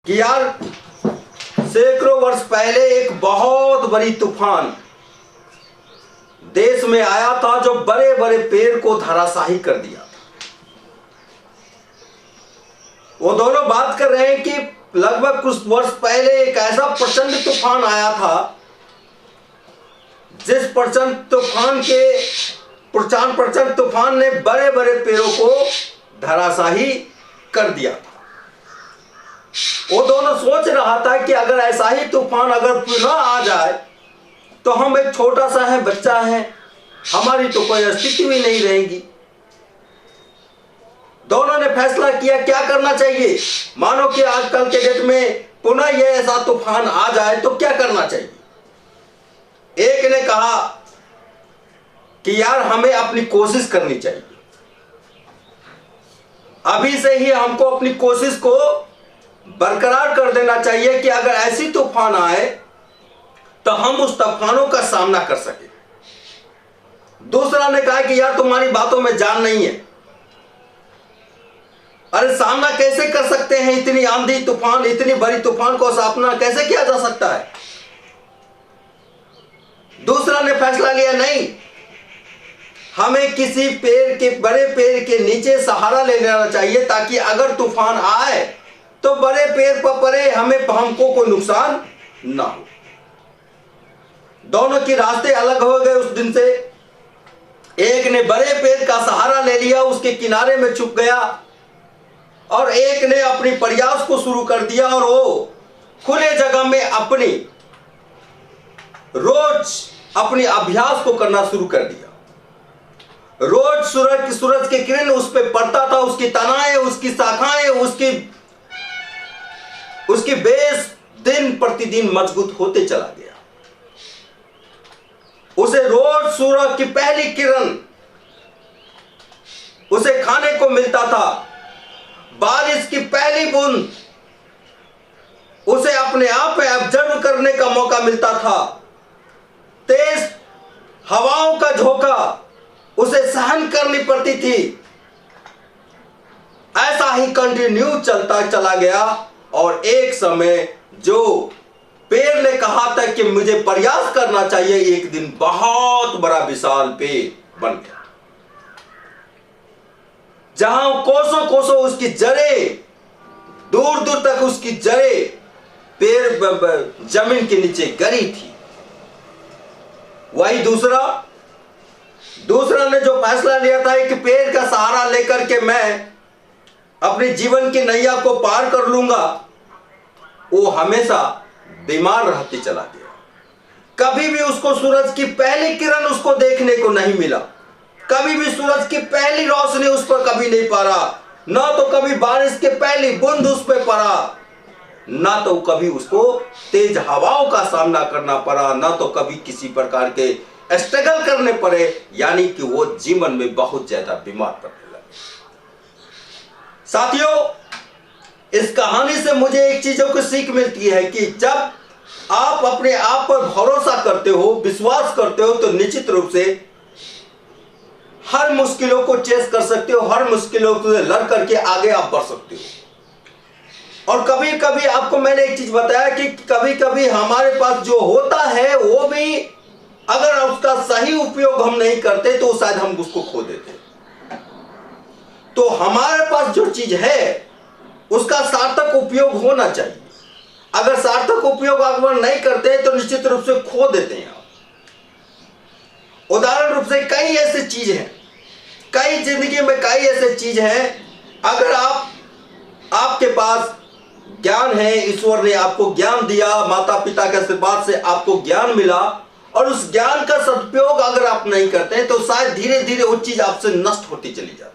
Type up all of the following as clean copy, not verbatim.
कि यार सैकड़ों वर्ष पहले एक बहुत बड़ी तूफान देश में आया था जो बड़े बड़े पेड़ को धराशाही कर दिया था। वो दोनों बात कर रहे हैं कि लगभग कुछ वर्ष पहले एक ऐसा प्रचंड तूफान आया था जिस प्रचंड तूफान ने बड़े बड़े पेड़ों को धराशाही कर दिया था। वो दोनों सोच रहा था कि अगर ऐसा ही तूफान अगर पुनः आ जाए तो हम एक छोटा सा है बच्चा है, हमारी तो कोई अस्तित्व भी नहीं रहेगी। दोनों ने फैसला किया क्या करना चाहिए। मानो कि आजकल के डेट में पुनः ये ऐसा तूफान आ जाए तो क्या करना चाहिए। एक ने कहा कि यार हमें अपनी कोशिश करनी चाहिए, अभी से ही हमको अपनी कोशिश को बरकरार कर देना चाहिए कि अगर ऐसी तूफान आए तो हम उस तूफानों का सामना कर सके। दूसरा ने कहा कि यार तुम्हारी बातों में जान नहीं है, अरे सामना कैसे कर सकते हैं, इतनी आंधी तूफान, इतनी बड़ी तूफान को सामना कैसे किया जा सकता है। दूसरा ने फैसला लिया नहीं, हमें किसी बड़े पेड़ के नीचे सहारा ले लेना चाहिए ताकि अगर तूफान आए तो बड़े पेड़ पर पड़े हमको कोई नुकसान ना हो। दोनों के रास्ते अलग हो गए उस दिन से। एक ने बड़े पेड़ का सहारा ले लिया, उसके किनारे में छुप गया, और एक ने अपनी प्रयास को शुरू कर दिया और वो खुले जगह में रोज अपनी अभ्यास को करना शुरू कर दिया। रोज सूरज की किरण उस पर पड़ता था, उसकी तनाएं, उसकी शाखाएं, उसकी बेस दिन प्रतिदिन मजबूत होते चला गया। उसे रोज सूरज की पहली किरण उसे खाने को मिलता था, बारिश की पहली बूंद उसे अपने आप में ऑब्जर्व करने का मौका मिलता था, तेज हवाओं का झोंका उसे सहन करनी पड़ती थी। ऐसा ही कंटिन्यू चलता चला गया और एक समय जो पेड़ ने कहा था कि मुझे प्रयास करना चाहिए, एक दिन बहुत बड़ा विशाल पेड़ बन गया, जहां कोसों कोसों उसकी जड़ें, दूर दूर तक उसकी जड़ें पेड़ जमीन के नीचे गरी थी। वही दूसरा ने जो फैसला लिया था कि पेड़ का सहारा लेकर के मैं अपने जीवन की नैया को पार कर लूंगा, वो हमेशा बीमार रहते चला गया। कभी भी उसको सूरज की पहली किरण उसको देखने को नहीं मिला, कभी भी सूरज की पहली रोशनी उस पर कभी नहीं पड़ा, ना तो कभी बारिश की पहली बूंद उस पर पड़ा, ना तो कभी उसको तेज हवाओं का सामना करना पड़ा, ना तो कभी किसी प्रकार के स्ट्रगल करने पड़े, यानी कि वो जीवन में बहुत ज्यादा बीमार पड़ने लगे। साथियों, इस कहानी से मुझे एक चीजों की सीख मिलती है कि जब आप अपने आप पर भरोसा करते हो, विश्वास करते हो, तो निश्चित रूप से हर मुश्किलों को चेस कर सकते हो, हर मुश्किलों से लड़ करके आगे आप बढ़ सकते हो। और कभी कभी आपको मैंने एक चीज बताया कि कभी कभी हमारे पास जो होता है वो भी अगर उसका सही उपयोग हम नहीं करते तो शायद हम उसको खो देते। तो हमारे पास जो चीज है उसका सार्थक उपयोग होना चाहिए। अगर सार्थक उपयोग अगर नहीं करते तो निश्चित रूप से खो देते हैं आप। उदाहरण रूप से कई ऐसे चीज हैं, कई जिंदगी में कई ऐसे चीज हैं, अगर आपके पास ज्ञान है, ईश्वर ने आपको ज्ञान दिया, माता पिता के आशीर्वाद से आपको ज्ञान मिला, और उस ज्ञान का सदुपयोग अगर आप नहीं करते हैं तो शायद धीरे धीरे वो चीज आपसे नष्ट होती चली जाती है।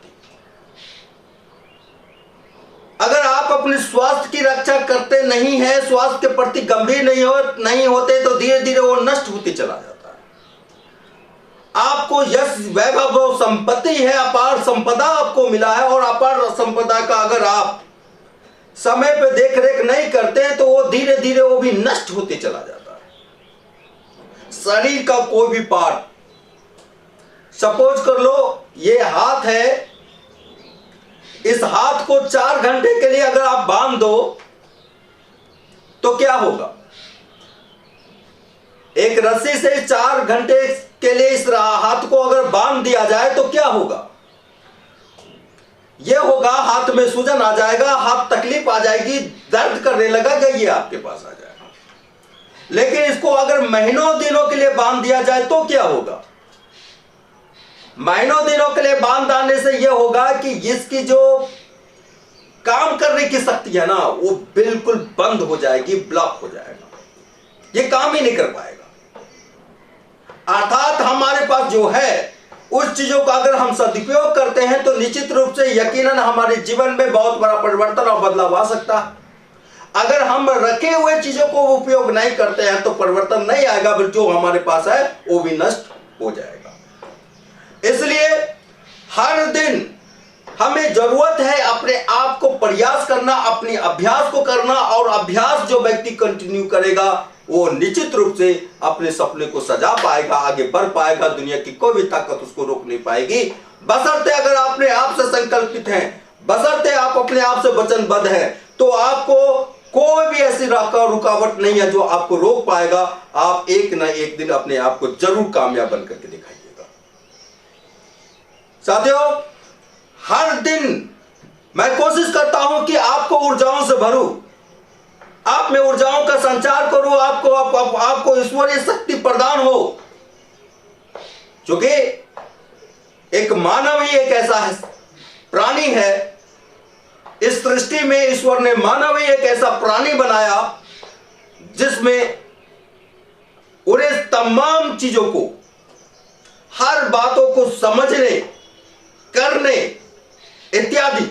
अगर आप अपने स्वास्थ्य की रक्षा करते नहीं है, स्वास्थ्य के प्रति गंभीर नहीं होते तो धीरे धीरे वो नष्ट होते चला जाता है। आपको यश वैभव संपत्ति है, अपार संपदा आपको मिला है, और अपार संपदा का अगर आप समय पे देख रेख नहीं करते तो वो धीरे धीरे वो भी नष्ट होते चला जाता है। शरीर का कोई भी पार्ट, सपोज कर लो ये हाथ है, इस हाथ को 4 घंटे के लिए अगर आप बांध दो तो क्या होगा? एक रस्सी से 4 घंटे के लिए इस हाथ को अगर बांध दिया जाए तो क्या होगा? यह होगा, हाथ में सूजन आ जाएगा, हाथ तकलीफ आ जाएगी, दर्द करने लगेगा, ये आपके पास आ जाएगा। लेकिन इसको अगर महीनों दिनों के लिए बांध दिया जाए तो क्या होगा? महीनों दिनों के लिए बांध डालने से यह होगा कि इसकी जो काम करने की शक्ति है ना, वो बिल्कुल बंद हो जाएगी, ब्लॉक हो जाएगा, ये काम ही नहीं कर पाएगा। अर्थात हमारे पास जो है उस चीजों का अगर हम सदुपयोग करते हैं तो निश्चित रूप से यकीनन हमारे जीवन में बहुत बड़ा परिवर्तन और बदलाव आ सकता है। अगर हम रखे हुए चीजों को उपयोग नहीं करते हैं तो परिवर्तन नहीं आएगा, बल्कि जो हमारे पास है वो भी नष्ट हो जाएगा। इसलिए हर दिन हमें जरूरत है अपने आप को प्रयास करना, अपने अभ्यास को करना, और अभ्यास जो व्यक्ति कंटिन्यू करेगा वो निश्चित रूप से अपने सपने को सजा पाएगा, आगे बढ़ पाएगा। दुनिया की कोई भी ताकत उसको रोक नहीं पाएगी, बशर्ते अगर अपने आप से संकल्पित हैं, बशर्ते आप अपने आप से वचनबद्ध हैं, तो आपको कोई भी ऐसी रुकावट नहीं है जो आपको रोक पाएगा। आप एक न एक दिन अपने आप को जरूर कामयाब बन करके दिखाइएगा। साथियों, हर दिन मैं कोशिश करता हूं कि आपको ऊर्जाओं से भरूं, आप में ऊर्जाओं का संचार करूं, आपको ईश्वरीय शक्ति प्रदान हो। क्योंकि एक मानव ही एक ऐसा प्राणी है, इस सृष्टि में ईश्वर ने मानव ही एक ऐसा प्राणी बनाया जिसमें उन्हें तमाम चीजों को, हर बातों को समझने, करने इत्यादि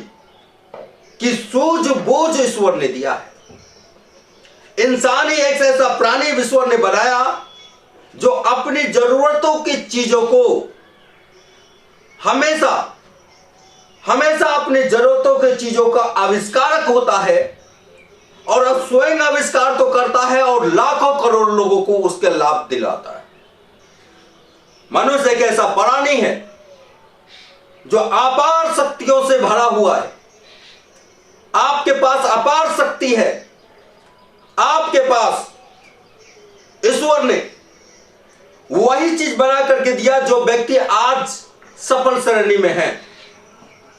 की सूझबूझ ईश्वर ने दिया है। इंसान ही एक ऐसा प्राणी ईश्वर ने बनाया जो अपनी जरूरतों की चीजों को हमेशा अपनी जरूरतों की चीजों का आविष्कारक होता है, और अब स्वयं आविष्कार तो करता है और लाखों करोड़ लोगों को उसके लाभ दिलाता है। मनुष्य एक ऐसा प्राणी है जो अपार शक्तियों से भरा हुआ है। आपके पास अपार शक्ति है, आपके पास ईश्वर ने वही चीज बना करके दिया जो व्यक्ति आज सफल श्रेणी में है।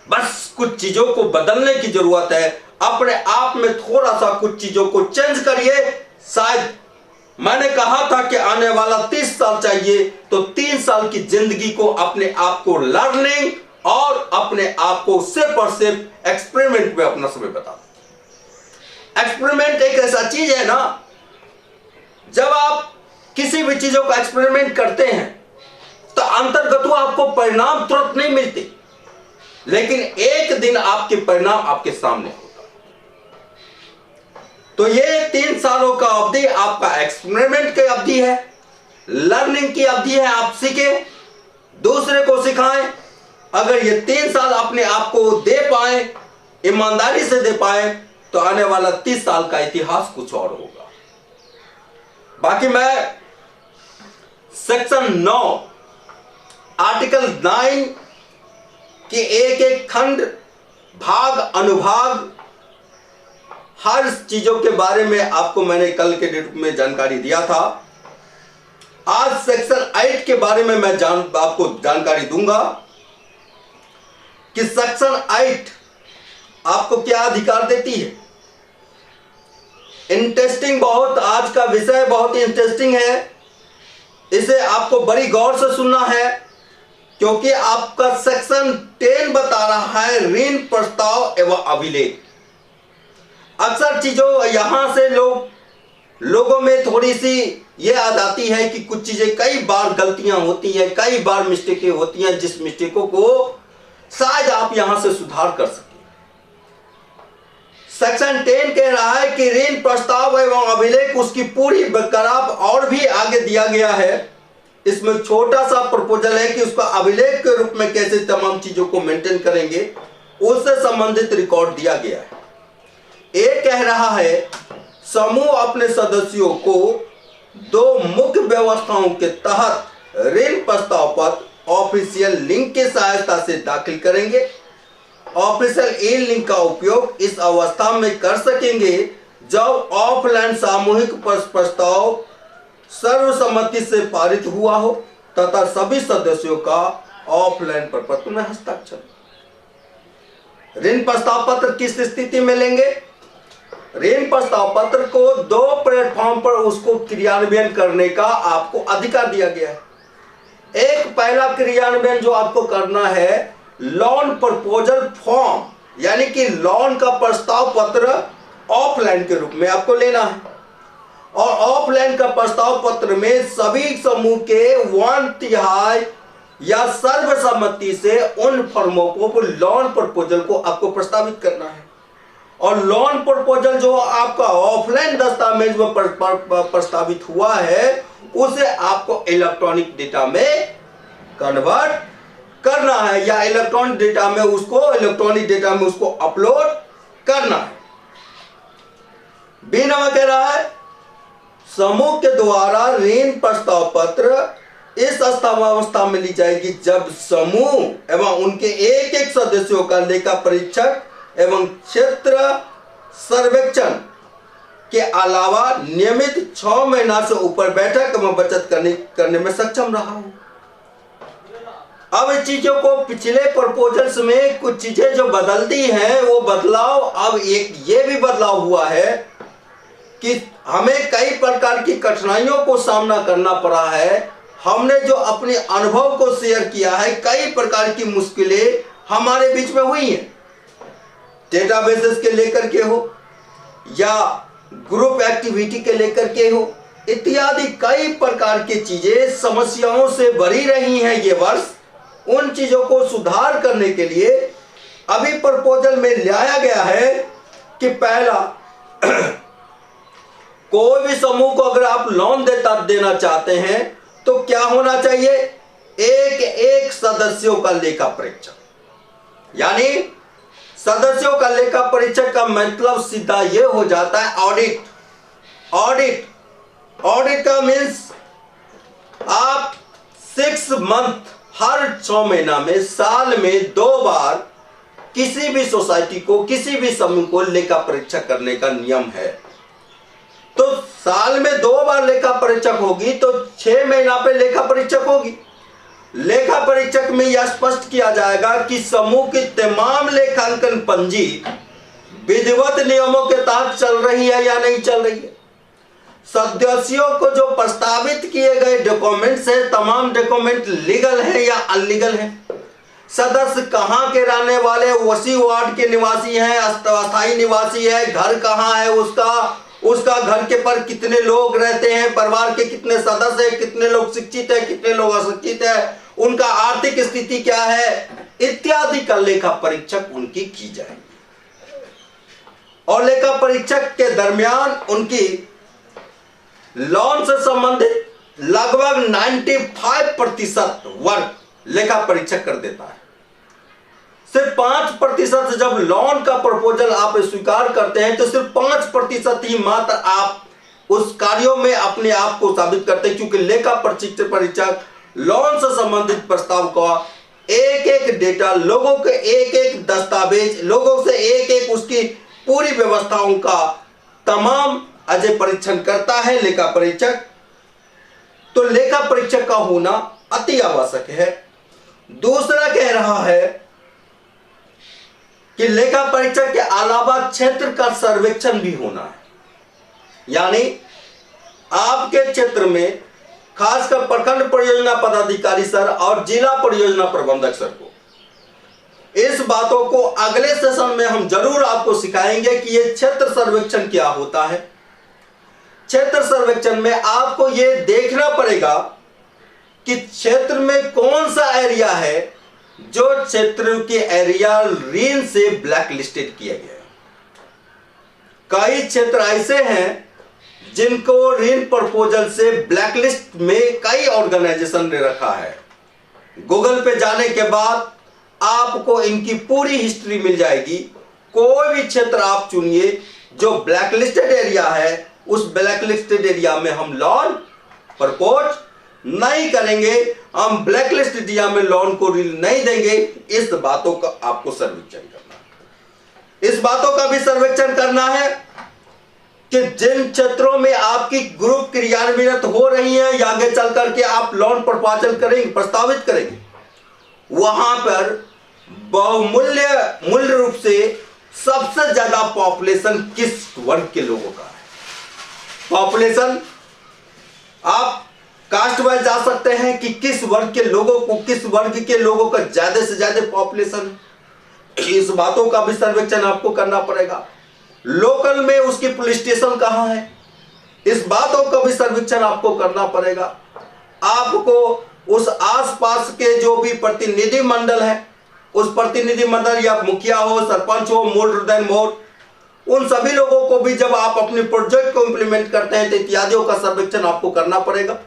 बस कुछ चीजों को बदलने की जरूरत है, अपने आप में थोड़ा सा कुछ चीजों को चेंज करिए। शायद मैंने कहा था कि आने वाला 30 साल चाहिए, तो 3 साल की जिंदगी को अपने आप को लर्निंग और अपने आप को सिर्फ और सिर्फ एक्सपेरिमेंट में अपना समय बता। एक्सपेरिमेंट एक ऐसा चीज है ना, जब आप किसी भी चीजों का एक्सपेरिमेंट करते हैं तो अंतर्गत आपको परिणाम तुरंत नहीं मिलते, लेकिन एक दिन आपके परिणाम आपके सामने होता। तो ये 3 सालों का अवधि आपका एक्सपेरिमेंट की अवधि है, लर्निंग की अवधि है। आप सीखे, दूसरे को सिखाएं। अगर ये 3 साल अपने आप को दे पाए, ईमानदारी से दे पाए, तो आने वाला 30 साल का इतिहास कुछ और होगा। बाकी मैं सेक्शन 9 आर्टिकल 9 के एक खंड, भाग, अनुभाग, हर चीजों के बारे में आपको मैंने कल के डेट में जानकारी दिया था। आज सेक्शन 8 के बारे में मैं आपको जानकारी दूंगा कि सेक्शन 8 आपको क्या अधिकार देती है। इंटरेस्टिंग, बहुत आज का विषय बहुत इंटरेस्टिंग है, इसे आपको बड़ी गौर से सुनना है, क्योंकि आपका सेक्शन 10 बता रहा है ऋण प्रस्ताव एवं अभिलेख। अक्सर चीजों यहां से लोगों में थोड़ी सी ये आ जाती है कि कुछ चीजें कई बार गलतियां होती हैं, कई बार मिस्टेकें होती हैं, जिस मिस्टेकों को शायद आप यहां से सुधार कर सकें। सेक्शन 10 कह रहा है कि ऋण प्रस्ताव एवं अभिलेख, उसकी पूरी ग्राफ और भी आगे दिया गया है। इसमें छोटा सा प्रपोजल है कि उसका अभिलेख के रूप में कैसे तमाम चीजों को मेंटेन करेंगे, उससे संबंधित रिकॉर्ड दिया गया है। एक कह रहा है समूह अपने सदस्यों को 2 मुख्य व्यवस्थाओं के तहत ऋण प्रस्ताव पत्र ऑफिशियल लिंक की सहायता से दाखिल करेंगे। ऑफिशियल ई लिंक का उपयोग इस अवस्था में कर सकेंगे जब ऑफलाइन सामूहिक प्रस्ताव सर्वसम्मति से पारित हुआ हो तथा सभी सदस्यों का ऑफलाइन प्रपत्र में हस्ताक्षर। ऋण प्रस्ताव पत्र किस स्थिति में लेंगे? ऋण प्रस्ताव पत्र को 2 प्लेटफॉर्म पर उसको क्रियान्वयन करने का आपको अधिकार दिया गया है। एक पहला क्रियान्वयन जो आपको करना है, लोन प्रपोजल फॉर्म, यानी कि लोन का प्रस्ताव पत्र ऑफलाइन के रूप में आपको लेना है। और ऑफलाइन का प्रस्ताव पत्र में सभी समूह के 1/3 या सर्वसम्मति से उन फर्मों को लोन प्रपोजल को आपको प्रस्तावित करना है। और लोन प्रपोजल जो आपका ऑफलाइन दस्तावेज में प्रस्तावित हुआ है, उसे आपको इलेक्ट्रॉनिक डेटा में कन्वर्ट करना है या इलेक्ट्रॉनिक डेटा में उसको अपलोड करना है। बीनामा कह रहा है, समूह के द्वारा ऋण प्रस्ताव पत्र इस अवस्था में ली जाएगी जब समूह एवं उनके एक एक सदस्यों का लेखा परीक्षक एवं क्षेत्र सर्वेक्षण के अलावा नियमित 6 महीना से ऊपर बैठक एवं बचत करने में सक्षम रहा हो। अब इस चीजों को पिछले प्रपोजल्स में कुछ चीजें जो बदलती हैं, वो बदलाव अब ये भी बदलाव हुआ है कि हमें कई प्रकार की कठिनाइयों को सामना करना पड़ा है। हमने जो अपने अनुभव को शेयर किया है, कई प्रकार की मुश्किलें हमारे बीच में हुई हैं, डेटाबेसेस के लेकर के हो या ग्रुप एक्टिविटी के लेकर के हो, इत्यादि कई प्रकार की चीजें समस्याओं से भरी रही हैं ये वर्ष। उन चीजों को सुधार करने के लिए अभी प्रपोजल में लाया गया है कि पहला, कोई भी समूह को अगर आप लोन देना चाहते हैं तो क्या होना चाहिए? एक सदस्यों का लेखा परीक्षक। यानी सदस्यों का लेखा परीक्षक का मतलब सीधा ये हो जाता है ऑडिट का मीन्स आप 6 मंथ, हर 6 महीना में, साल में 2 बार किसी भी सोसाइटी को, किसी भी समूह को लेखा परीक्षा करने का नियम है। तो साल में 2 बार लेखा परीक्षक होगी तो 6 महीना पे लेखा परीक्षक होगी। लेखा परीक्षक में यह स्पष्ट किया जाएगा कि समूह की तमाम लेखांकन पंजी विधिवत नियमों के तहत चल रही है या नहीं चल रही है। सदस्यों को जो प्रस्तावित किए गए डॉक्यूमेंट्स है, तमाम डॉक्यूमेंट लीगल है या अनलीगल है। सदस्य कहाँ के रहने वाले, उसी वार्ड के निवासी हैं, अस्थायी निवासी है, घर कहाँ है उसका घर के पर कितने लोग रहते हैं, परिवार के कितने सदस्य हैं, कितने लोग शिक्षित हैं, कितने लोग अशिक्षित हैं, उनका आर्थिक स्थिति क्या है, इत्यादि का लेखा परीक्षक उनकी की जाएगी। और लेखा परीक्षक के दरमियान उनकी लोन से संबंधित लगभग 95% वर्क लेखा परीक्षक कर देता है। सिर्फ 5% जब लोन का प्रपोजल आप स्वीकार करते हैं तो सिर्फ 5% ही मात्र आप उस कार्यों में अपने आप को साबित करते हैं, क्योंकि लेखा परीक्षक लोन से संबंधित प्रस्ताव का एक डेटा, लोगों के एक दस्तावेज, लोगों से एक उसकी पूरी व्यवस्थाओं का तमाम अजय परीक्षण करता है लेखा परीक्षक। तो लेखा परीक्षक का होना अति आवश्यक है। दूसरा कह रहा है कि लेखा परीक्षक के अलावा क्षेत्र का सर्वेक्षण भी होना है। यानी आपके क्षेत्र में खासकर प्रखंड परियोजना पदाधिकारी सर और जिला परियोजना प्रबंधक सर को इस बातों को अगले सेशन में हम जरूर आपको सिखाएंगे कि यह क्षेत्र सर्वेक्षण क्या होता है। क्षेत्र सर्वेक्षण में आपको यह देखना पड़ेगा कि क्षेत्र में कौन सा एरिया है जो क्षेत्र के एरिया ऋण से ब्लैक लिस्टेड किया गया है। कई क्षेत्र ऐसे हैं जिनको ऋण प्रपोजल से ब्लैक लिस्ट में कई ऑर्गेनाइजेशन ने रखा है। गूगल पे जाने के बाद आपको इनकी पूरी हिस्ट्री मिल जाएगी। कोई भी क्षेत्र आप चुनिए जो ब्लैक लिस्टेड एरिया है, उस ब्लैक लिस्टेड एरिया में हम लोन प्रपोज नहीं करेंगे, हम ब्लैक लिस्ट एरिया में लोन को नहीं देंगे। इस बातों का आपको सर्वेक्षण करना है, इस बातों का भी सर्वेक्षण करना है। कि जिन क्षेत्रों में आपकी ग्रुप क्रियान्वित हो रही है या आगे चल करके आप लोन प्रपोजल करेंगे, प्रस्तावित करेंगे, वहां पर मूल्य रूप से सबसे ज्यादा पॉपुलेशन किस वर्ग के लोगों का है? पॉपुलेशन आप कास्ट वाइज जा सकते हैं कि किस वर्ग के लोगों को, किस वर्ग के लोगों का ज्यादा से ज्यादा पॉपुलेशन, इस बातों का भी सर्वेक्षण आपको करना पड़ेगा। लोकल में उसकी पुलिस स्टेशन कहां है, इस बातों का भी सर्वेक्षण आपको करना पड़ेगा। आपको उस आसपास के जो भी प्रतिनिधि मंडल है, उस प्रतिनिधि मंडल या मुखिया हो, सरपंच हो, मोर देन मोर, उन सभी लोगों को भी जब आप अपने प्रोजेक्ट को इंप्लीमेंट करते हैं तो इत्यादियों का सर्वेक्षण आपको करना पड़ेगा,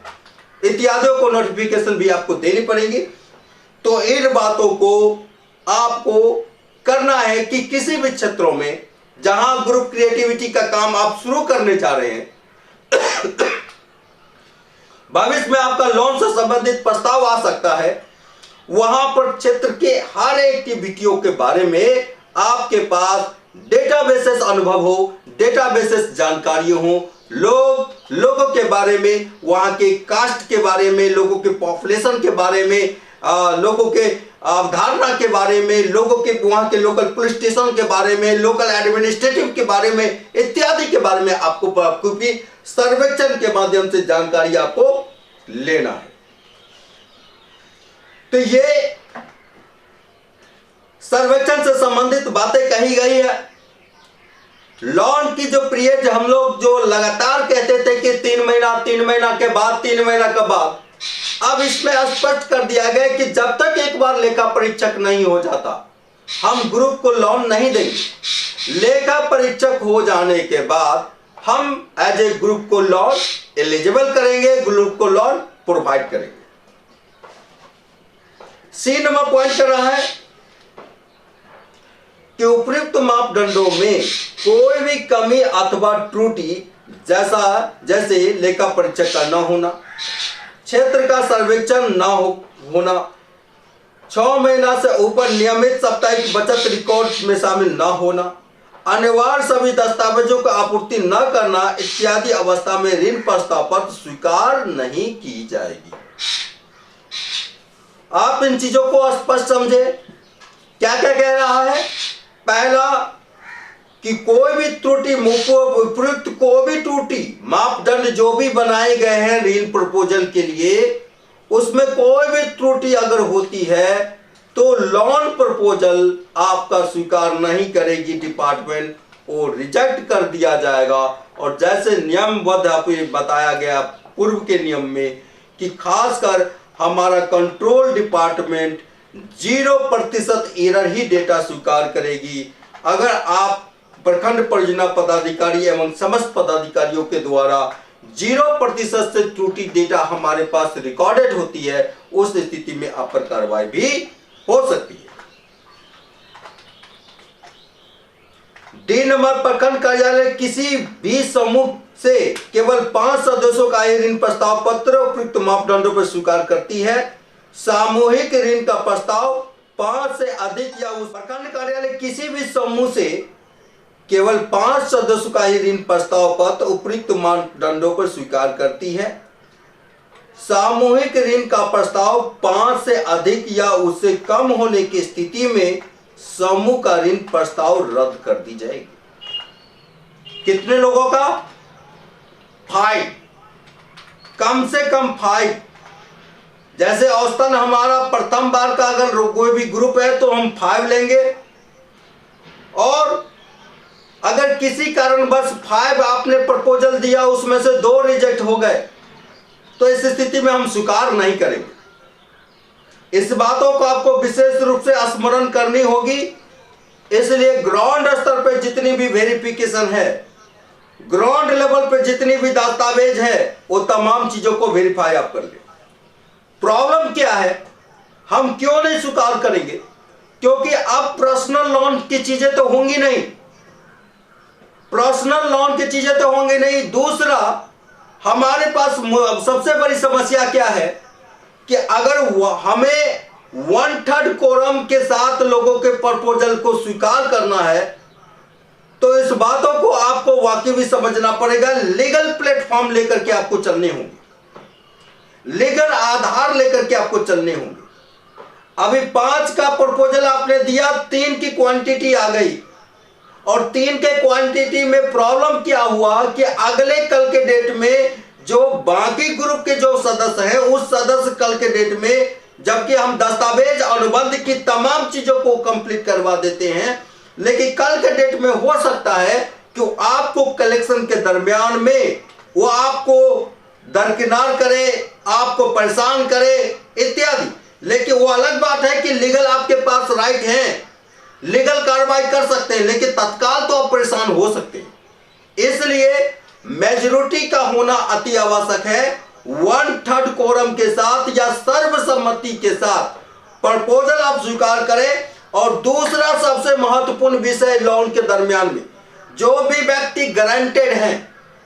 इत्यादियों को नोटिफिकेशन भी आपको देनी पड़ेगी। तो इन बातों को आपको करना है कि किसी भी क्षेत्रों में जहां ग्रुप क्रिएटिविटी का काम आप शुरू करने जा रहे हैं, भविष्य में आपका लोन से संबंधित प्रस्ताव आ सकता है, वहां पर क्षेत्र के हर एक्टिविटियों के बारे में आपके पास डेटाबेसेस अनुभव हो, डेटाबेसेस जानकारी हो, लोगों के बारे में, वहां के कास्ट के बारे में, लोगों के पॉपुलेशन के बारे में, लोगों के अवधारणा के बारे में, लोगों के वहां के लोकल पुलिस स्टेशन के बारे में, लोकल एडमिनिस्ट्रेटिव के बारे में, इत्यादि के बारे में आपको भी सर्वेक्षण के माध्यम से जानकारी आपको लेना है। तो ये सर्वेक्षण से संबंधित बातें कही गई है। लोन की जो पीरियड हम लोग जो लगातार कहते थे कि 3 महीना, 3 महीना के बाद, 3 महीना के बाद, अब इसमें स्पष्ट कर दिया गया कि जब तक एक बार लेखा परीक्षक नहीं हो जाता हम ग्रुप को लोन नहीं देंगे। लेखा परीक्षक हो जाने के बाद हम एज ए ग्रुप को लोन एलिजिबल करेंगे, ग्रुप को लोन प्रोवाइड करेंगे। सी नंबर पॉइंट कर रहा है कि उपयुक्त मापदंडों में कोई भी कमी अथवा त्रुटि जैसे लेखा परीक्षक का न होना, क्षेत्र का सर्वेक्षण न होना, 6 महीना से ऊपर नियमित साप्ताहिक बचत रिकॉर्ड में शामिल न होना, अनिवार्य सभी दस्तावेजों का आपूर्ति न करना इत्यादि अवस्था में ऋण प्रस्ताव पत्र स्वीकार नहीं की जाएगी। आप इन चीजों को स्पष्ट समझे। क्या क्या कह रहा है? पहला कि कोई भी त्रुटि, उपयुक्त कोई भी त्रुटि मापदंड जो भी बनाए गए हैं ऋण प्रपोजल के लिए, उसमें कोई भी त्रुटि अगर होती है तो लोन प्रपोजल आपका स्वीकार नहीं करेगी डिपार्टमेंट, और रिजेक्ट कर दिया जाएगा। और जैसे नियमबद्ध आपको बताया गया पूर्व के नियम में कि खासकर हमारा कंट्रोल डिपार्टमेंट 0% एरर ही डेटा स्वीकार करेगी। अगर आप प्रखंड परियोजना पदाधिकारी एवं समस्त पदाधिकारियों के द्वारा 0% से त्रुटि डेटा हमारे पास रिकॉर्डेड होती है, उस स्थिति में आप पर कार्रवाई भी हो सकती है। डी नंबर, प्रखंड कार्यालय किसी भी समूह से केवल 5 सदस्यों का ऋण प्रस्ताव पत्र उपयुक्त मापदंडों पर स्वीकार करती है। सामूहिक ऋण का प्रस्ताव 5 से अधिक या उस प्रखंड कार्यालय किसी भी समूह से केवल 5 सदस्यों का ही ऋण प्रस्ताव पत्र उपयुक्त मानदंडों पर स्वीकार करती है। सामूहिक ऋण का प्रस्ताव 5 से अधिक या उससे कम होने की स्थिति में समूह का ऋण प्रस्ताव रद्द कर दी जाएगी। कितने लोगों का? 5, कम से कम 5। जैसे औसतन हमारा प्रथम बार का अगर कोई भी ग्रुप है तो हम 5 लेंगे, और अगर किसी कारणवश 5 आपने प्रपोजल दिया उसमें से 2 रिजेक्ट हो गए तो इस स्थिति में हम स्वीकार नहीं करेंगे। इस बातों को आपको विशेष रूप से स्मरण करनी होगी। इसलिए ग्राउंड स्तर पर जितनी भी वेरिफिकेशन है, ग्राउंड लेवल पर जितनी भी दस्तावेज है, वो तमाम चीजों को वेरीफाई आप कर ले। प्रॉब्लम क्या है? हम क्यों नहीं स्वीकार करेंगे? क्योंकि अब पर्सनल लोन की चीजें तो होंगी नहीं, पर्सनल लोन की चीजें तो होंगी नहीं। दूसरा, हमारे पास सबसे बड़ी समस्या क्या है कि अगर हमें 1/3 कोरम के साथ लोगों के प्रपोजल को स्वीकार करना है तो इस बातों को आपको वाकई भी समझना पड़ेगा। लीगल प्लेटफॉर्म लेकर के आपको चलने होंगे, लीगल आधार लेकर के आपको चलने होंगे। अभी 5 का प्रपोजल आपने दिया, 3 की क्वांटिटी आ गई, और 3 के क्वांटिटी में प्रॉब्लम क्या हुआ कि अगले कल के डेट में जो बाकी ग्रुप के जो सदस्य हैं, उस सदस्य कल के डेट में, जबकि हम दस्तावेज अनुबंध की तमाम चीजों को कंप्लीट करवा देते हैं, लेकिन कल के डेट में हो सकता है कि आपको कलेक्शन के दरमियान में वो आपको दरकिनार करे, आपको परेशान करे इत्यादि। लेकिन वो अलग बात है कि लीगल आपके पास राइट है, लीगल कार्रवाई कर सकते हैं, लेकिन तत्काल तो आप परेशान हो सकते हैं। इसलिए मेजॉरिटी का होना अति आवश्यक है। 1/3 कोरम के साथ या सर्वसम्मति के साथ प्रपोजल आप स्वीकार करें। और दूसरा सबसे महत्वपूर्ण विषय, लोन के दरमियान में जो भी व्यक्ति गारंटेड है,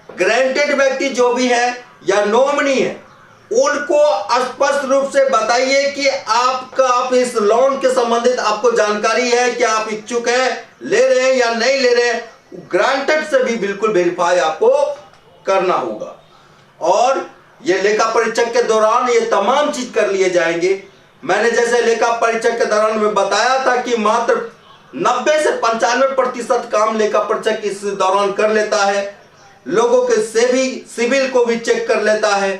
गारंटेड व्यक्ति जो भी है या नॉमिनी है, उनको स्पष्ट रूप से बताइए कि आप इस लोन के संबंधित आपको जानकारी है, क्या आप इच्छुक है, ले रहे हैं या नहीं ले रहे हैं। ग्रांटेड से भी बिल्कुल वेरीफाई आपको करना होगा। और ये लेखा परीक्षक के दौरान ये तमाम चीज कर लिए जाएंगे। मैंने जैसे लेखा परीक्षक के दौरान में बताया था कि मात्र 90 से 95% काम लेखा परीक्षक इस दौरान कर लेता है। लोगों के सिविल को भी चेक कर लेता है।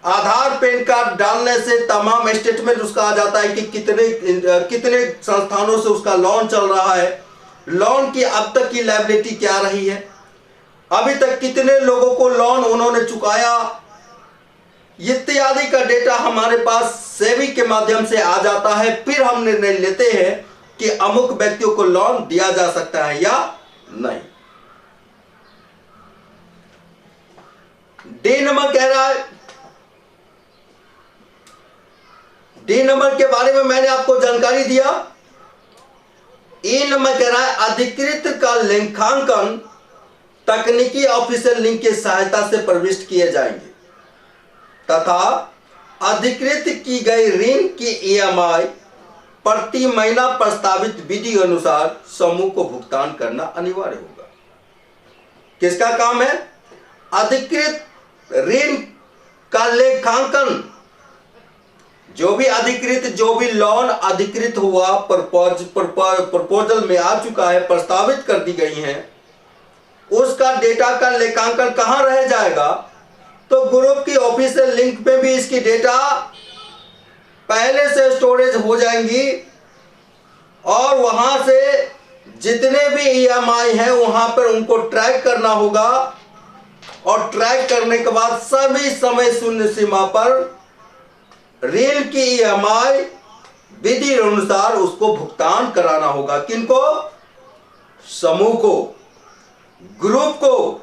आधार पैन कार्ड डालने से तमाम स्टेटमेंट उसका आ जाता है कि कितने संस्थानों से उसका लोन चल रहा है, लोन की अब तक की लायबिलिटी क्या रही है, अभी तक कितने लोगों को लोन उन्होंने चुकाया, इत्यादि का डेटा हमारे पास सेबी के माध्यम से आ जाता है। फिर हम निर्णय लेते हैं कि अमुक व्यक्तियों को लोन दिया जा सकता है या नहीं। डी नंबर कह रहा है, डी नंबर के बारे में मैंने आपको जानकारी दिया। ई नंबर कह रहा है अधिकृत का लेखांकन तकनीकी ऑफिशियल लिंक की सहायता से प्रविष्ट किए जाएंगे तथा अधिकृत की गई ऋण की ईएमआई प्रति महीना प्रस्तावित विधि अनुसार समूह को भुगतान करना अनिवार्य होगा। किसका काम है? अधिकृत ऋण का लेखांकन। जो भी अधिकृत, जो भी लोन अधिकृत हुआ, प्रपोजल में आ चुका है, प्रस्तावित कर दी गई है, उसका डेटा का लेखांकन कहां रह जाएगा? तो ग्रुप की ऑफिशियल लिंक पे भी इसकी डेटा पहले से स्टोरेज हो जाएंगी और वहां से जितने भी ईएमआई है वहां पर उनको ट्रैक करना होगा। और ट्रैक करने के बाद सभी समय शून्य सीमा पर ऋण की ईएमआई विधि अनुसार उसको भुगतान कराना होगा। किनको? समूह को, ग्रुप को।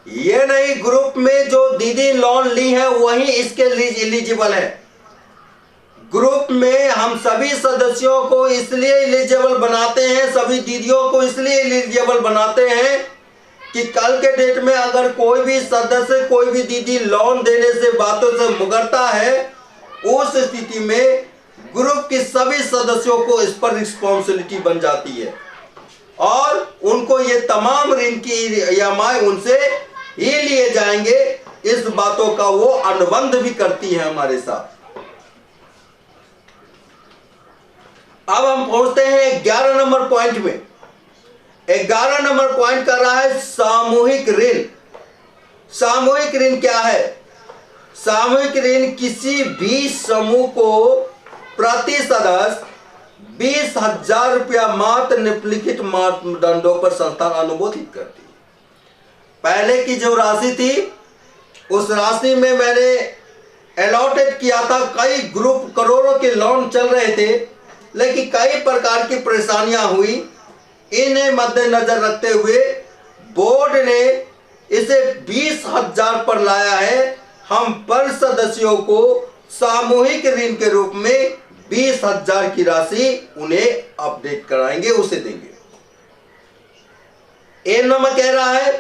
ये नहीं ग्रुप में जो दीदी लोन ली है वही इसके एलिजिबल है। ग्रुप में हम सभी सदस्यों को इसलिए एलिजिबल बनाते हैं, सभी दीदियों को इसलिए एलिजिबल बनाते हैं कि कल के डेट में अगर कोई भी सदस्य, कोई भी दीदी लोन देने से, बातों से मुकरता है, उस स्थिति में ग्रुप के सभी सदस्यों को इस पर रिस्पॉन्सिबिलिटी बन जाती है और उनको ये तमाम ऋण की ईएमआई उनसे ही लिए जाएंगे। इस बातों का वो अनुबंध भी करती है हमारे साथ। अब हम पहुंचते हैं 11 नंबर पॉइंट में। 11 नंबर पॉइंट कर रहा है सामूहिक ऋण। सामूहिक ऋण क्या है? सामूहिक ऋण किसी भी समूह को प्रति सदस्य 20,000 रुपया मात्र निम्नलिखित मापदंडों पर संस्थान अनुमोदित करती है। पहले की जो राशि थी उस राशि में मैंने अलॉटेड किया था। कई ग्रुप करोड़ों के लोन चल रहे थे, लेकिन कई प्रकार की परेशानियां हुई। इन्हें मद्देनजर रखते हुए बोर्ड ने इसे 20,000 पर लाया है। हम पर सदस्यों को सामूहिक ऋण के रूप में 20,000 की राशि उन्हें अपडेट कराएंगे, उसे देंगे। ए नंबर कह रहा है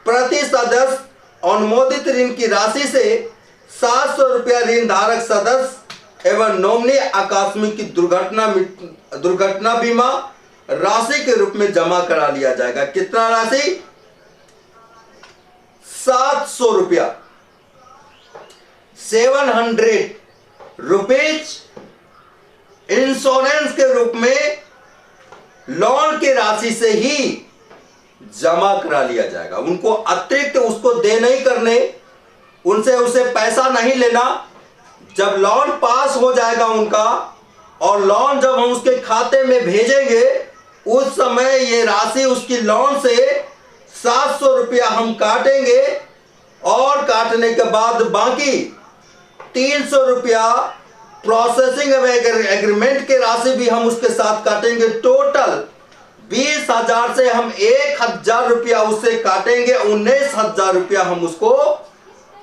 प्रति सदस्य अनुमोदित ऋण की राशि से 700 रुपया ऋण धारक सदस्य एवं नॉमिनी आकस्मिक दुर्घटना बीमा राशि के रूप में जमा करा लिया जाएगा। कितना राशि? 700 रुपया, 700 रुपीज इंश्योरेंस के रूप में लोन की राशि से ही जमा करा लिया जाएगा। उनको अतिरिक्त उसको दे नहीं करने, उनसे उसे पैसा नहीं लेना। जब लोन पास हो जाएगा उनका और लोन जब हम उसके खाते में भेजेंगे, उस समय ये राशि उसकी लोन से 700 रुपया हम काटेंगे और काटने के बाद बाकी 300 रुपया प्रोसेसिंग एग्रीमेंट की राशि भी हम उसके साथ काटेंगे। टोटल 20,000 से हम 1,000 रुपया उससे काटेंगे। 19,000 रुपया हम उसको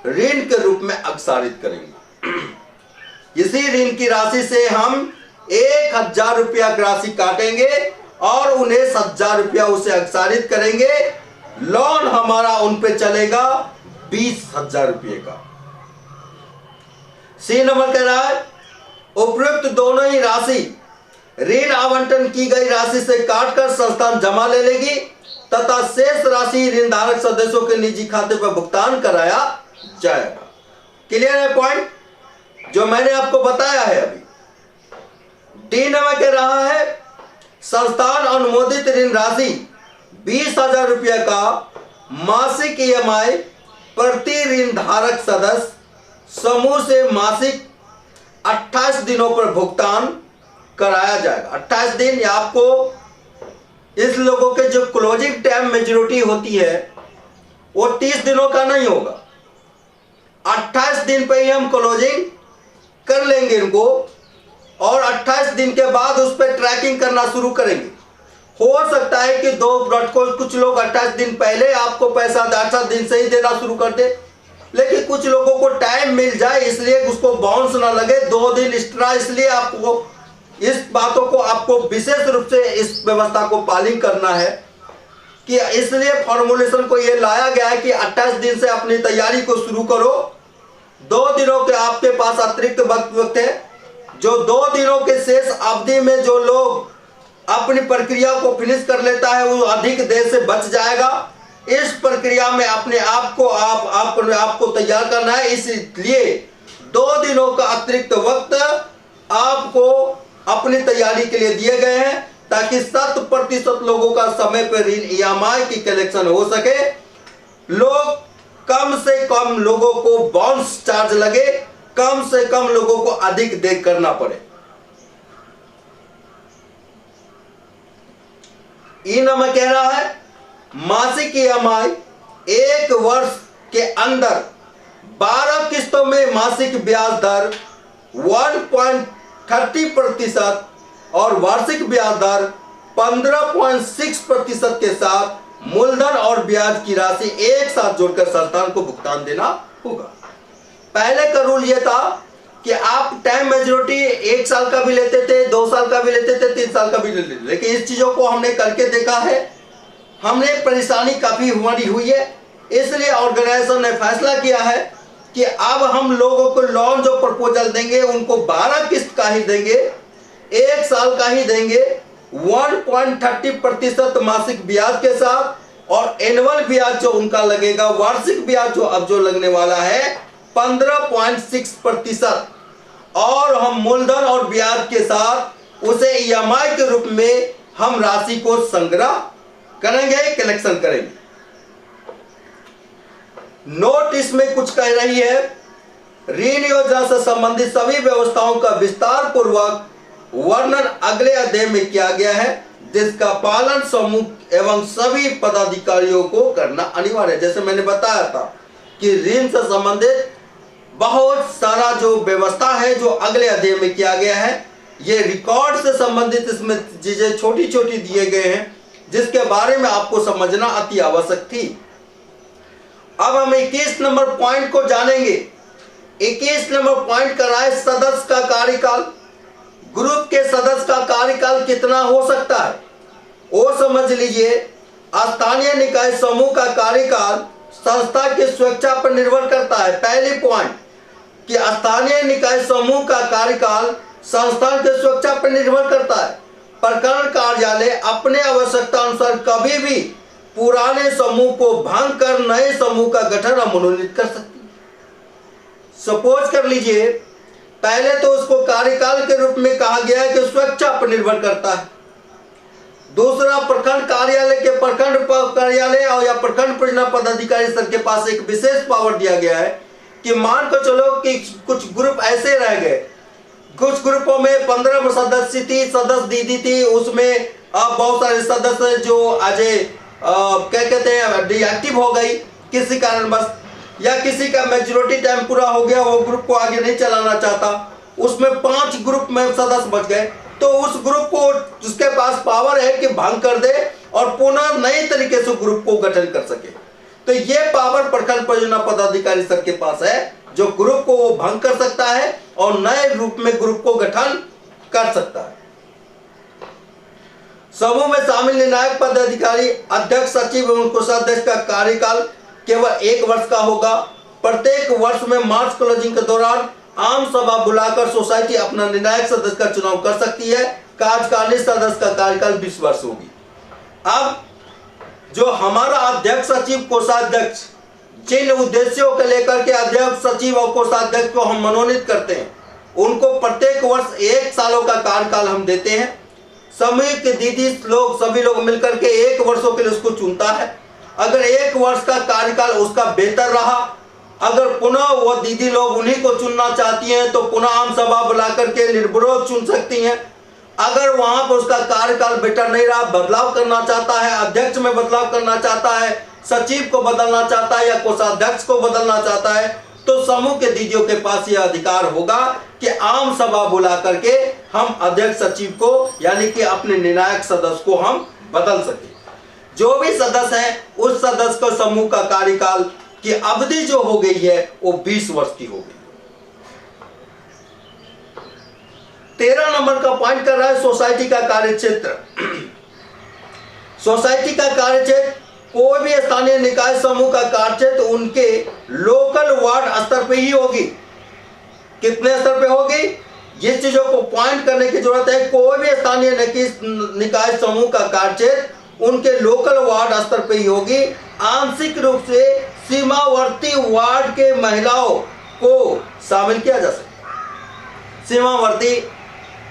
ऋण के रूप में अग्रसारित करेंगे। इसी ऋण की राशि से हम 1,000 रुपया की राशि काटेंगे और 19,000 रुपया उसे अग्रसारित करेंगे। लोन हमारा उन पे चलेगा 20,000 रुपये का। सी नंबर कह रहा है उपयुक्त दोनों ही राशि ऋण आवंटन की गई राशि से काटकर संस्थान जमा ले लेगी तथा शेष राशि ऋण धारक सदस्यों के निजी खाते पर भुगतान कराया जाएगा। क्लियर है पॉइंट जो मैंने आपको बताया है अभी। डी नंबर कह रहा है संस्थान अनुमोदित ऋण राशि 20,000 रुपया का मासिक EMI प्रति ऋण धारक सदस्य समूह से मासिक 28 दिनों पर भुगतान कराया जाएगा। 28 दिन या आपको इस लोगों के जो क्लोजिंग टाइम मेच्योरिटी होती है वो 30 दिनों का नहीं होगा। 28 दिन पे ही हम क्लोजिंग कर लेंगे इनको और 28 दिन के बाद उस पर ट्रैकिंग करना शुरू करेंगे। हो सकता है कि कुछ लोग 28 दिन पहले आपको पैसा 8 दिन से ही देना शुरू कर दे, लेकिन कुछ लोगों को टाइम मिल जाए इसलिए उसको बाउंस ना लगे 2 दिन एक्स्ट्रा, इसलिए आपको इस बातों को आपको विशेष रूप से इस व्यवस्था को पालन करना है कि इसलिए फॉर्मुलेशन को ये लाया गया है कि 28 दिन से अपनी तैयारी को शुरू करो। 2 दिनों के आपके पास अतिरिक्त वक्त है। जो 2 दिनों के शेष अवधि में जो लोग अपनी प्रक्रिया को फिनिश कर लेता है वो अधिक देर से बच जाएगा। इस प्रक्रिया में अपने आप को तैयार करना है, इसलिए 2 दिनों का अतिरिक्त वक्त आपको अपनी तैयारी के लिए दिए गए हैं ताकि 100% लोगों का समय पर ऋण EMI की कलेक्शन हो सके। लोग कम से कम लोगों को बाउंस चार्ज लगे, कम से कम लोगों को अधिक देर करना पड़े। ई नंबर कह रहा है मासिक EMI 1 वर्ष के अंदर 12 किस्तों में मासिक ब्याज दर 1.30% और वार्षिक ब्याज दर 15.6% के साथ मूलधन और ब्याज की राशि एक साथ जोड़कर संस्थान को भुगतान देना होगा। पहले का रूल यह था कि आप टाइम मेच्योरिटी 1 साल का भी लेते थे, 2 साल का भी लेते थे, 3 साल का भी लेते थे, लेकिन इस चीजों को हमने करके देखा है, हमने परेशानी काफी हमारी हुई है। इसलिए ऑर्गेनाइजेशन ने फैसला किया है कि अब हम लोगों को लोन जो प्रपोजल देंगे उनको 12 किस्त का ही देंगे, 1 साल का ही देंगे, 1.30% मासिक ब्याज के साथ और एनुअल ब्याज जो उनका लगेगा, वार्षिक ब्याज जो अब जो लगने वाला है 15.6% और हम मूलधन और ब्याज के साथ उसे EMI के रूप में हम राशि को संग्रह करेंगे, कलेक्शन करेंगे। नोट इसमें कुछ कह रही है ऋण योजना से संबंधित सभी व्यवस्थाओं का विस्तार पूर्वक वर्णन अगले अध्याय में किया गया है जिसका पालन समूह एवं सभी पदाधिकारियों को करना अनिवार्य है। जैसे मैंने बताया था कि ऋण से संबंधित बहुत सारा जो व्यवस्था है जो अगले अध्याय में किया गया है, ये रिकॉर्ड से संबंधित इसमें चीजें छोटी छोटी दिए गए हैं जिसके बारे में आपको समझना अति आवश्यक थी। अब हम 21 नंबर पॉइंट को जानेंगे। 21 नंबर पॉइंट कर रहा है सदस्य का कार्यकाल। ग्रुप के सदस्य का कार्यकाल कितना हो सकता है वो समझ लीजिए। स्थानीय निकाय समूह का कार्यकाल संस्था की स्वेच्छा पर निर्भर करता है। पहली पॉइंट कि स्थानीय निकाय समूह का कार्यकाल संस्थान की स्वेच्छा पर निर्भर करता है। प्रखंड कार्यालय अपने आवश्यकता अनुसार कभी भी पुराने समूह को भंग कर नए समूह का गठन और मनोनीत कर सकती है। सपोज कर लीजिए, पहले तो उसको कार्यकाल के रूप में कहा गया है कि स्वेच्छा पर निर्भर करता है। दूसरा, प्रखंड कार्यालय के प्रखंड कार्यालय और या प्रखंड परियोजना पदाधिकारी स्तर के पास एक विशेष पावर दिया गया है कि मान कर चलो कि कुछ ग्रुप ऐसे रह गए, कुछ ग्रुपों में 15 सदस्य थी, सदस्य दीदी थी, उसमें अब बहुत सारे सदस्य जो आज क्या कहते हैं डीएक्टिव हो गई किसी कारणवश, या किसी का मेजोरिटी टाइम पूरा हो गया, वो ग्रुप को आगे नहीं चलाना चाहता, उसमें 5 ग्रुप में सदस्य बच गए, तो उस ग्रुप को उसके पास पावर है कि भंग कर दे और पुनः नए तरीके से ग्रुप को गठन कर सके। तो ये पावर प्रखंड परियोजना पदाधिकारी स्तर के पास है, जो ग्रुप को वो भंग कर सकता है और नए रूप में ग्रुप को गठन कर सकता है। समूह में शामिल निर्णायक पदाधिकारी, अध्यक्ष, सचिव एवं कोषाध्यक्ष का कार्यकाल केवल 1 वर्ष का होगा। प्रत्येक वर्ष में मार्च क्लोजिंग के दौरान आम सभा बुलाकर सोसाइटी अपना निर्णायक सदस्य का चुनाव कर सकती है। कार्यकालीन सदस्य का कार्यकाल 20 वर्ष होगी। अब जो हमारा अध्यक्ष, सचिव, कोषाध्यक्ष, जिन उद्देश्यों को लेकर के अध्यक्ष, सचिव और कोषाध्यक्ष को हम मनोनीत करते हैं, उनको प्रत्येक वर्ष 1 सालों का कार्यकाल हम देते हैं। समूह के दीदी लोग सभी लोग मिलकर के 1 वर्षों के लिए उसको चुनता है। अगर 1 वर्ष का कार्यकाल उसका बेहतर रहा, अगर पुनः वो दीदी लोग उन्हीं को चुनना चाहती हैं तो पुनः आम सभा बुला करके निर्विरोध चुन सकती हैं। अगर वहां पर उसका कार्यकाल बेटर नहीं रहा, बदलाव करना चाहता है, अध्यक्ष में बदलाव करना चाहता है, सचिव को बदलना चाहता है या कोषाध्यक्ष को बदलना चाहता है, तो समूह के दीदियों के पास यह अधिकार होगा कि आम सभा बुला करके हम अध्यक्ष, सचिव को यानी कि अपने निर्णायक सदस्य को हम बदल सके। जो भी सदस्य है उस सदस्य को समूह का कार्यकाल की अवधि जो हो गई है वो 20 वर्ष की हो गई। 13 नंबर का पॉइंट कर रहा है सोसाइटी का कार्यक्षेत्र। सोसाइटी का कार्यक्षेत्र कोई भी स्थानीय निकाय समूह का कार्यक्षेत्र उनके लोकल वार्ड स्तर पे ही होगी। कितने स्तर पे होगी, ये चीजों को पॉइंट करने की जरूरत है। कोई भी स्थानीय निकाय समूह का कार्यक्षेत्र उनके लोकल वार्ड स्तर पे ही होगी। आंशिक रूप से सीमावर्ती वार्ड के महिलाओं को शामिल किया जा सकता है। सीमावर्ती,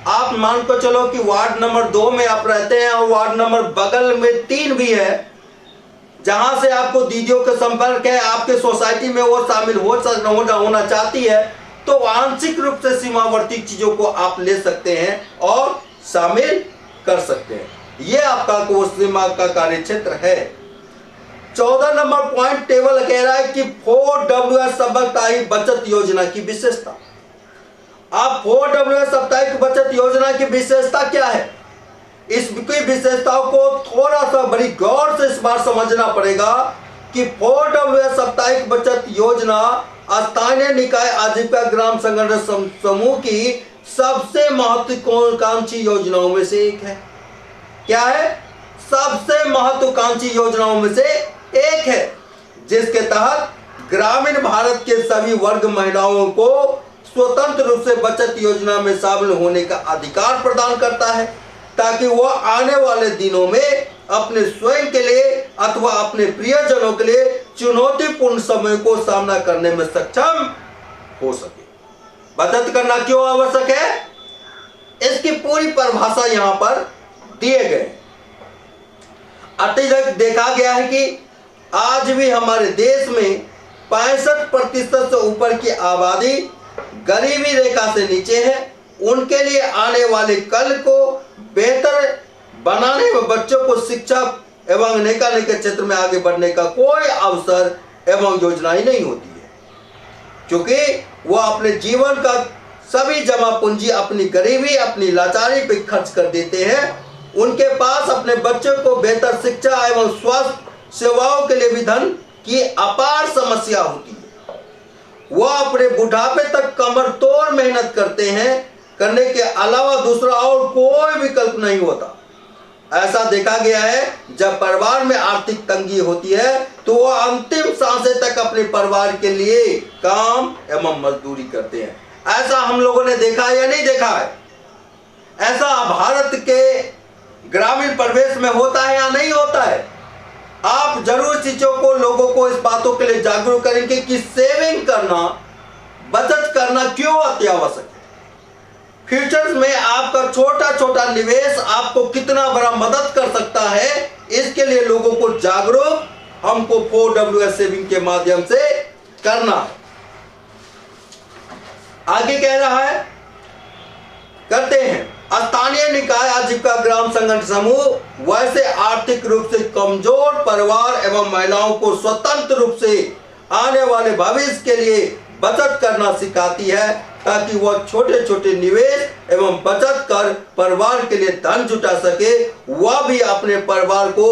आप मान कर चलो कि वार्ड नंबर 2 में आप रहते हैं और वार्ड नंबर बगल में 3 भी है, जहां से आपको दीदियों का संपर्क है, आपके सोसाइटी में वो शामिल होना चाहती है, तो आंशिक रूप से सीमावर्ती चीजों को आप ले सकते हैं और शामिल कर सकते हैं। ये आपका वो सीमा का कार्यक्षेत्र है। 14 नंबर पॉइंट टेबल कह रहा है कि 4WS साप्ताहिक बचत योजना की विशेषता। आप 4WS साप्ताहिक बचत योजना की विशेषता क्या है, इसकी विशेषताओं को थोड़ा सा बड़ी गौर से इस बार समझना पड़ेगा कि 4WS साप्ताहिक बचत योजना स्थानीय निकाय आजीविका ग्राम संगठन समूह की सबसे महत्वाकांक्षी योजनाओं में से एक है। क्या है? सबसे महत्वाकांक्षी योजनाओं में से एक है, जिसके तहत ग्रामीण भारत के सभी वर्ग महिलाओं को स्वतंत्र रूप से बचत योजना में शामिल होने का अधिकार प्रदान करता है, ताकि वह आने वाले दिनों में अपने स्वयं के लिए अथवा अपने प्रियजनों के लिए चुनौतीपूर्ण समय को सामना करने में सक्षम हो सके। बचत करना क्यों आवश्यक है, इसकी पूरी परिभाषा यहां पर दिए गए। अत्यधिक देखा गया है कि आज भी हमारे देश में 65% से ऊपर की आबादी गरीबी रेखा से नीचे है। उनके लिए आने वाले कल को बेहतर बनाने में बच्चों को शिक्षा एवं अनेक क्षेत्र में आगे बढ़ने का कोई अवसर एवं योजनाएं नहीं होती है, क्योंकि वो अपने जीवन का सभी जमा पूंजी अपनी गरीबी, अपनी लाचारी पे खर्च कर देते हैं। उनके पास अपने बच्चों को बेहतर शिक्षा एवं स्वास्थ्य सेवाओं के लिए भी धन की अपार समस्या होती है। वह अपने बुढ़ापे तक कमर तोड़ मेहनत करते हैं, करने के अलावा दूसरा और कोई विकल्प नहीं होता। ऐसा देखा गया है, जब परिवार में आर्थिक तंगी होती है तो वह अंतिम सांसें तक अपने परिवार के लिए काम एवं मजदूरी करते हैं। ऐसा हम लोगों ने देखा है या नहीं देखा है? ऐसा भारत के ग्रामीण परिवेश में होता है या नहीं होता है? आप जरूर चीजों को, लोगों को इस बातों के लिए जागरूक करेंगे कि सेविंग करना, बचत करना क्यों अति आवश्यक है। फ्यूचर्स में आपका छोटा छोटा निवेश आपको कितना बड़ा मदद कर सकता है, इसके लिए लोगों को जागरूक हमको 4WS सेविंग के माध्यम से करना है। आगे कह रहा है, करते हैं, स्थानीय निकाय आजीविका ग्राम संगठन समूह वैसे आर्थिक रूप से कमजोर परिवार एवं महिलाओं को स्वतंत्र रूप से आने वाले भविष्य के लिए बचत करना सिखाती है, ताकि वह छोटे छोटे निवेश एवं बचत कर परिवार के लिए धन जुटा सके, वह भी अपने परिवार को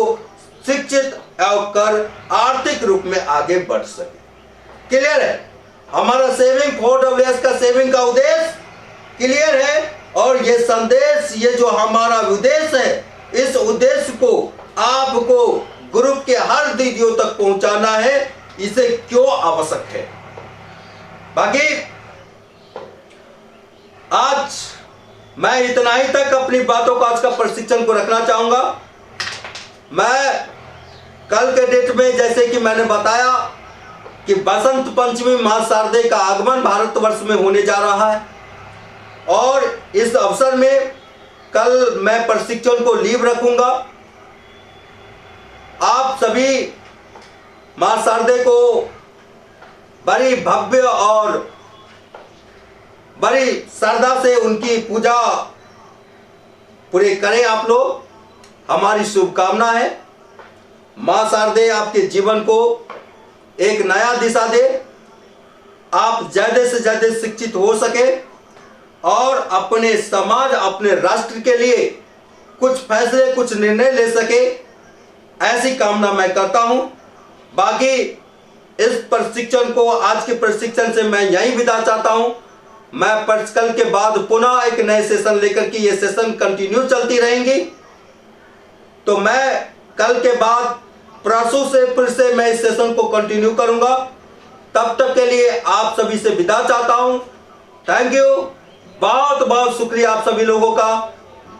शिक्षित एवं कर आर्थिक रूप में आगे बढ़ सके। क्लियर है? हमारा सेविंग 4WS का सेविंग का उद्देश्य क्लियर है, और ये संदेश, ये जो हमारा उद्देश्य है, इस उद्देश्य को आपको ग्रुप के हर दीदियों तक पहुंचाना है। इसे क्यों आवश्यक है? बाकी आज मैं इतना ही तक अपनी बातों को, आज का प्रशिक्षण को रखना चाहूंगा। मैं कल के डेट में, जैसे कि मैंने बताया कि बसंत पंचमी मां शारदे का आगमन भारतवर्ष में होने जा रहा है, और इस अवसर में कल मैं प्रशिक्षण को लीव रखूंगा। आप सभी मां शारदे को बड़ी भव्य और बड़ी श्रद्धा से उनकी पूजा पूरे करें आप लोग, हमारी शुभकामना है। मां शारदे आपके जीवन को एक नया दिशा दे, आप ज्यादा से ज्यादा शिक्षित हो सके और अपने समाज, अपने राष्ट्र के लिए कुछ फैसले, कुछ निर्णय ले सके, ऐसी कामना मैं करता हूं। बाकी इस प्रशिक्षण को, आज के प्रशिक्षण से मैं यहीं विदा चाहता हूं। मैं कल के बाद पुनः एक नए सेशन लेकर के, ये सेशन कंटिन्यू चलती रहेंगी, तो मैं कल के बाद परसों से फिर से मैं इस सेशन को कंटिन्यू करूंगा। तब तक के लिए आप सभी से विदा चाहता हूं। थैंक यू, बहुत बहुत शुक्रिया आप सभी लोगों का।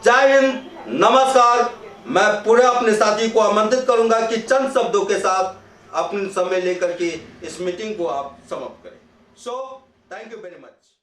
जय हिंद, नमस्कार। मैं पूरे अपने साथी को आमंत्रित करूंगा कि चंद शब्दों के साथ अपने समय लेकर के इस मीटिंग को आप समाप्त करें। So thank you very much.